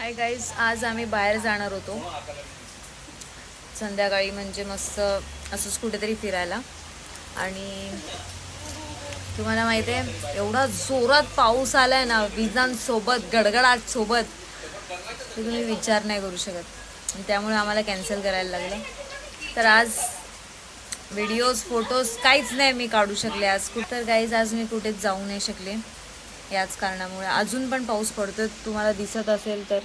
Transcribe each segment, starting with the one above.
Hi guys, आज आम्ही बाहेर जाणार होतो संध्याकाळी, म्हणजे मस्त असंच कुठेतरी फिरायला. आणि तुम्हाला माहिती आहे, एवढा जोरात पाऊस आलाय ना, विजांसोबत गडगडाट सोबत, ते तुम्ही विचार नाही करू शकत. आणि त्यामुळे आम्हाला कॅन्सल करायला लागलं. तर आज व्हिडिओज फोटोज काहीच नाही मी काढू शकले आज. तर गाईज आज मी कुठेच जाऊ नाही शकले याच कारणामुळे. अजून पण पाऊस पडतोय, तुम्हाला दिसत असेल तर.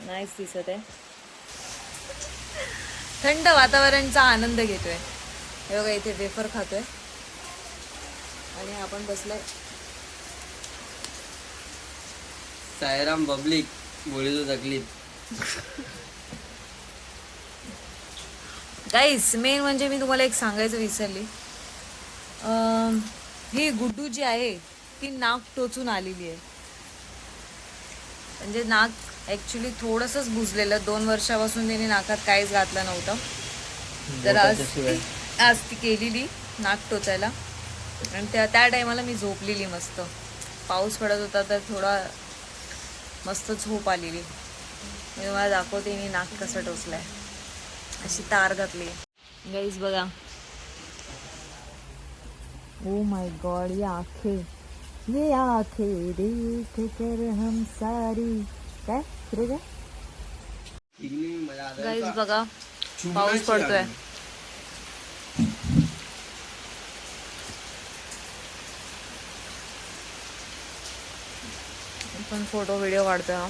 नाहीच दिसत आहे. थंड वातावरणाचा आनंद घेतोय. हे बघा, इथे वेफर खातोय आणि आपण बसलोय. सायराम पब्लिक बोली तो तकलीफ. गाईस, मेन म्हणजे मी तुम्हाला एक सांगायचं विसरली. ही गुड्डू जी आहे ती नाक टोचून आलेली आहे. म्हणजे नाक ॲक्च्युली थोडंसंच बुजलेलं. 2 वर्षापासून तिने नाकात काहीच घातलं नव्हतं. तर आज ती केलेली नाक टोचायला. आणि त्या टायमाला मी झोपलेली मस्त. पाऊस पडत होता तर थोडा मस्त झोप आलेली. मी तुम्हाला दाखवते मी नाक कसं टोचलंय. अशी तार घातली. गाईस बघा. ओ माय गॉड, ये आंखें देख कर हम सारी. काय फिरे काय गाईस बघा, पाऊस पडतोय. पण फोटो व्हिडिओ काढतोय हा.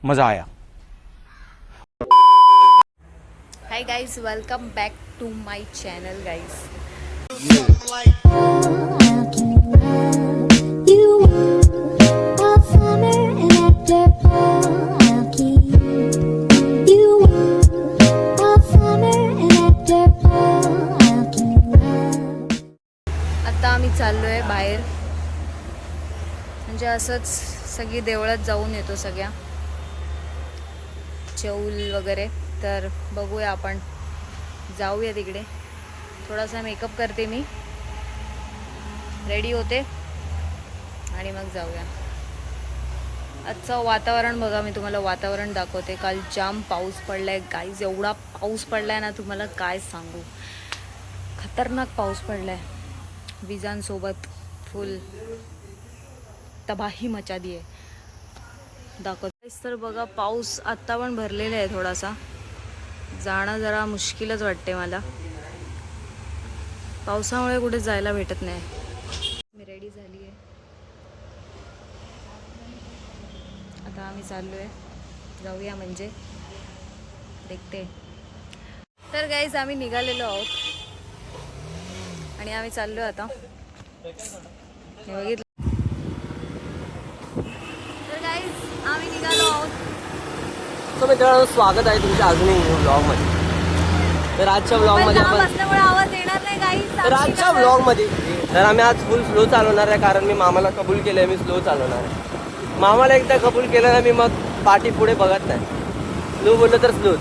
मजा आया. Hi guys, welcome back to my channel guys. आता आम्ही चाललोय बाहेर, म्हणजे असंच सगळी देवळात जाऊन येतो सगळ्या, चौल वगैरे. तर बघूया, आपण जाऊया तिकडे. थोडासा मेकअप करते मी, रेडी होते आणि मग जाऊया. आजचं वातावरण बघा, मी तुम्हाला वातावरण दाखवते. काल जाम पाऊस पडलाय गाईज. एवढा पाऊस पडलाय ना, तुम्हाला काय सांगू. खतरनाक पाऊस पडलाय, विजांसोबत फुल तबाही मचा दी आहे. दाखवते तर बघा, पाऊस आत्ता पण भरलेला आहे. थोडासा जाणं जरा मुश्किलच वाटते मला. पावसामुळे कुठे जायला भेटत नाही. मी रेडी झाली आहे, आता आम्ही चाललो आहे. जाऊया म्हणजे देखते. तर गाईज, आम्ही निघालेलो आहोत आणि आम्ही चाललो आहे आता. हे बघितलं तर गाईज, आम्ही निघालो आहोत. तर मित्रांनो, स्वागत आहे तुमच्या अजूनही ब्लॉगमध्ये. तर आजच्या ब्लॉगमध्ये आवाज येणार नाही गाईज. तर आजच्या ब्लॉगमध्ये तर आम्ही आज फुल स्लो चालवणार आहे, कारण मी मामाला कबूल केलं आहे मी स्लो चालवणार आहे. मामाला एकदा कबूल केलं ना, मी मग पाठी पुढे बघत नाही. स्लो बोललं तर स्लोच.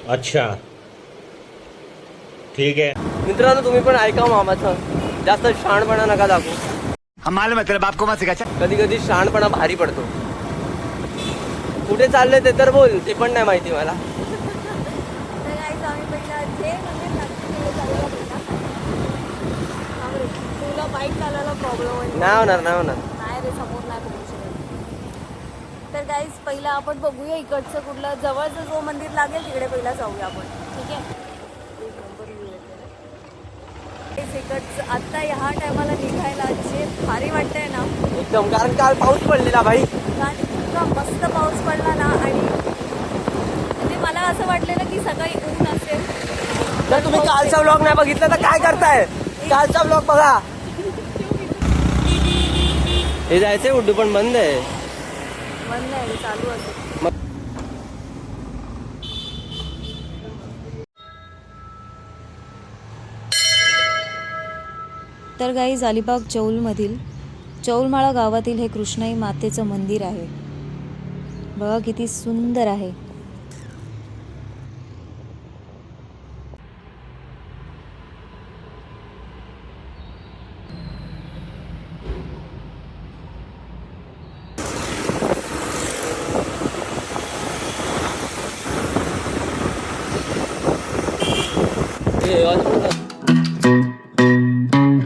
अच्छा, ठीक है. मित्रांनो, तुम्ही पण ऐका मामाचं. जास्त शहाणपणा नका दाखवू. हम मालूम है तेरे बाप को मत सिखा. कधी कधी शहाणपणा भारी पडतो. कुठे चाललंय ते तर बोल, ते पण नाही माहिती मला. तुला बाईक चालायला प्रॉब्लेम नाही होणार, नाही होणार. नाही रे, समोर नाही बघू शकत. तर गाईज, पहिला आपण बघूया इकडचं कुठलं जवळचं जो मंदिर लागेल तिकडे पहिला जाऊया आपण. ठीक आहे. गाईज इकडचं आता ह्या टायमाला निघायला जे भारी वाटतंय ना, एकदम, कारण काल पाऊस पडलेला भाई. कारण इतका मस्त पाऊस पडला ना. आणि म्हणजे मला असं वाटलेलं की सकाळी ऊन असेल. जर तुम्ही कालचा व्लॉग नाही बघितला तर काय करताय, कालचा व्लॉग बघा. हे जायचंय उड्डू पण बंद आहे. बंद आहे, चालू असेल. तर गाईज अलिबाग चौलमधील चौलमाळा गावातील हे कृष्णाई मातेचं मंदिर आहे. बघा किती सुंदर आहे.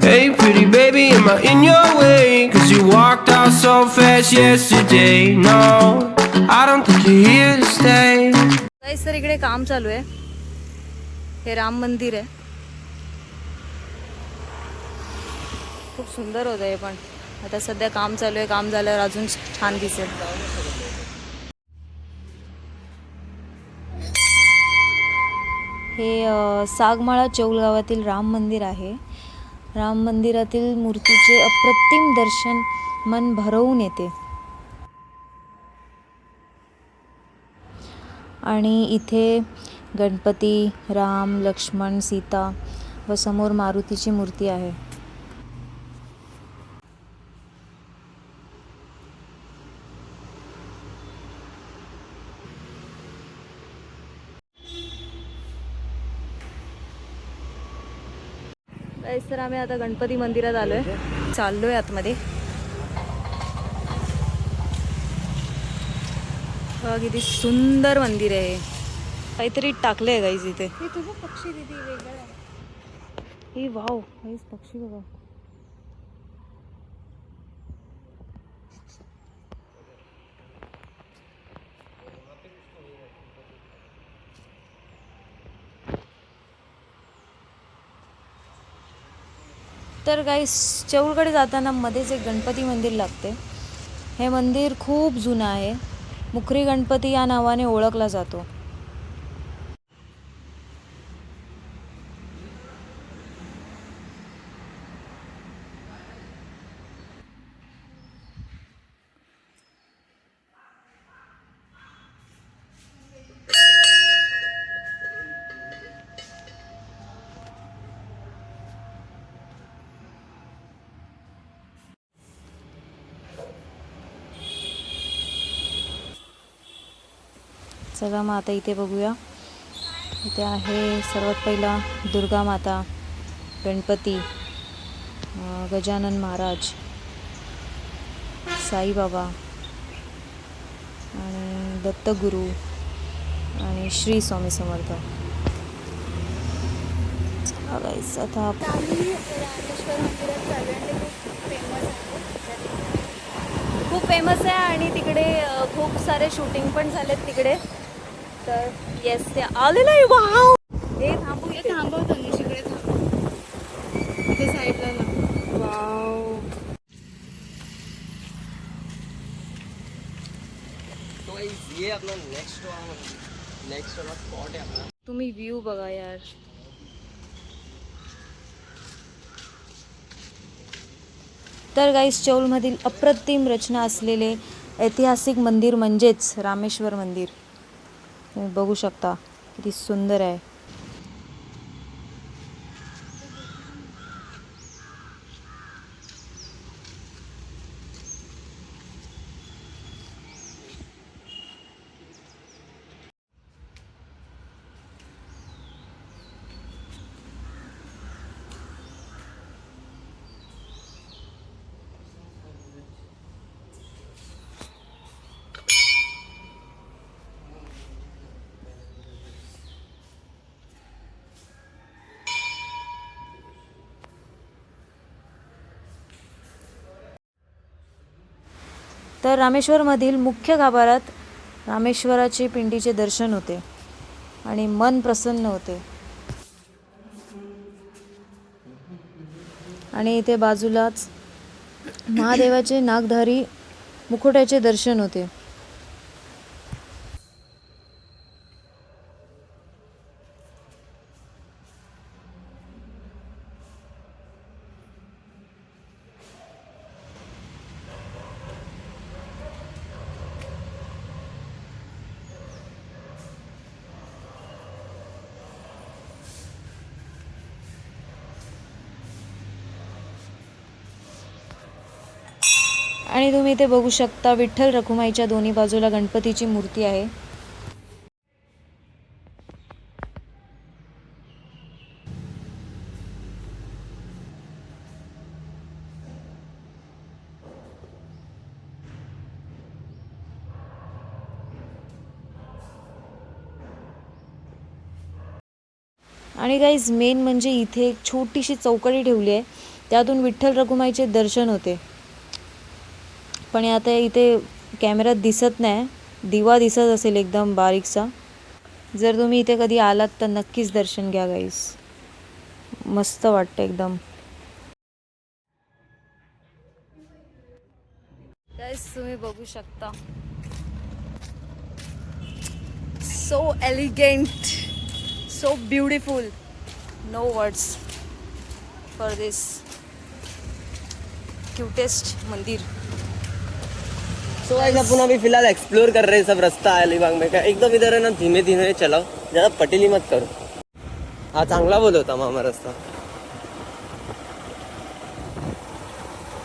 Hey pretty baby, am I in your way? Cause you walked out so fast yesterday. No, I don't think you're here to stay. Guys तर इकडे काम चालू आहे. हे राम मंदिर आहे. खूप सुंदर होतं हे, पण आता सध्या काम चालू आहे. काम झाल्यावर अजून छान दिसेल. हे सागमाळा चौल गावातील राम मंदिर आहे. राम मंदिरातील मूर्तीचे अप्रतिम दर्शन मन भरवून येते. आणि इथे गणपती, राम, लक्ष्मण, सीता व समोर मारुतीची मूर्ती आहे. तर आम्ही आता गणपती मंदिरात आलोय. चाललोय आतमध्ये. बघा किती सुंदर मंदिर आहे. काहीतरी टाकलंय गाईज इथे. पक्षी दिदी वेगळा. वाव गाईज, पक्षी बघा. तर गाईस चौलकडे जाताना मध्येच एक गणपती मंदिर लागते. हे मंदिर खूप जुनं आहे. मुखरी गणपती या नावाने ओळखला जातो. चला मग आता इथे बघूया. इथे आहे सर्वात पहिला दुर्गा माता, गणपती, गजानन महाराज, साईबाबा आणि दत्तगुरू आणि श्री स्वामी समर्थ. गाईस आता खूप फेमस आहे आणि तिकडे खूप सारे शूटिंग पण झालेत तिकडे. तर येस, ते आलेलं आहे. वाव, हे थांबू, हे थांबवतो मी तिकडे. इथे साईडला ना. वाव, तो ये अपना नेक्स्ट वाला स्पॉट है अपना. तुम्ही व्ह्यू बघा यार. तर गाईस चौलमधील अप्रतिम रचना असलेले ऐतिहासिक मंदिर म्हणजेच रामेश्वर मंदिर. तुम्ही बघू शकता किती सुंदर आहे. तर रामेश्वरमधील मुख्य गाभाऱ्यात रामेश्वराचे पिंडीचे दर्शन होते आणि मन प्रसन्न होते. आणि इथे बाजूलाच महादेवाचे नागधारी मुखोट्याचे दर्शन होते. आणि तुम्ही इथे बघू शकता विठ्ठल रखुमाईच्या दोन्ही बाजूला गणपतीची मूर्ती आहे. आणि गाईज मेन म्हणजे इथे एक छोटीशी चौकडी ठेवली आहे, त्यातून विठ्ठल रखुमाईचे दर्शन होते. पण आता इथे कॅमेऱ्यात दिसत नाही, दिवा दिसत असेल एकदम बारीकसा. जर तुम्ही इथे कधी आलात तर नक्कीच दर्शन घ्या गाईज, मस्त वाटतं एकदम. गाईज तुम्ही बघू शकता, so elegant, so beautiful, no words for this cutest मंदिर. सो गाइस अपन अभी फिलहाल एक्सप्लोर कर रहे हैं सब रास्ता अलीबाग में का. एकदम इधर है ना धीमे धीमे चलाओ, ज़्यादा पटेली मत करो. हा चांगला बोलवता मामा रस्ता.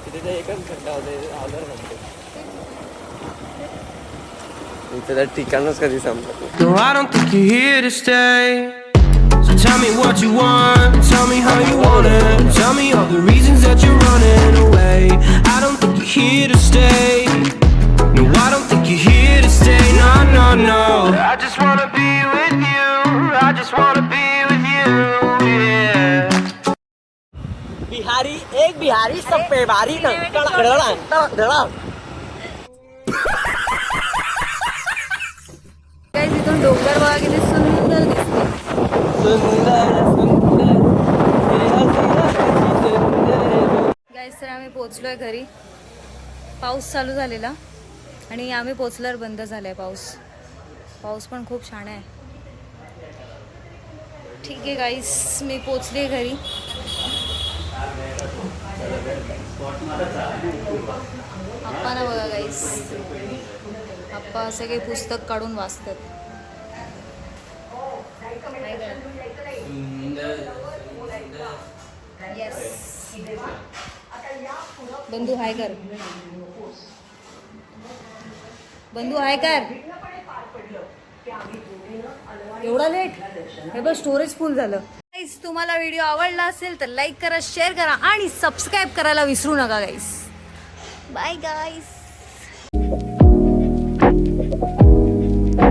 तिथे तर एकच खड्डा होता, आदर म्हणते इथे तर ठिकाणच कधी संपत नाही. No, I don't think you're here to stay. So tell me what you want, tell me how you want it. Tell me all the reasons that you're running away. I don't think you're here to stay. No, I don't think you're here to stay. No, no, no. I just wanna be with you. I just wanna be with you. Yeah. Bihari एक बिहारी सब पे भारी ना ढळा. Guys इथून डोंगर बघा किती सुंदर दिसते. Guys तर आम्ही पोचलोय घरी. पाऊस चालू झालेला आणि आम्ही पोचल्यावर बंद झालाय पाऊस. पाऊस पण खूप छान आहे. ठीक आहे गाईज, मी पोचले घरी. आप्पाना बघा गाईज, आप्पा असे काही पुस्तक काढून वाचतात. येस बंधू हाय कर, बंधू हाय कर. एवढा लेट, हे बघ स्टोरेज फुल झालं. गाईस तुम्हाला व्हिडिओ आवडला असेल तर लाईक करा, शेअर करा आणि सबस्क्राईब करायला विसरू नका गाईस. बाय गाईस.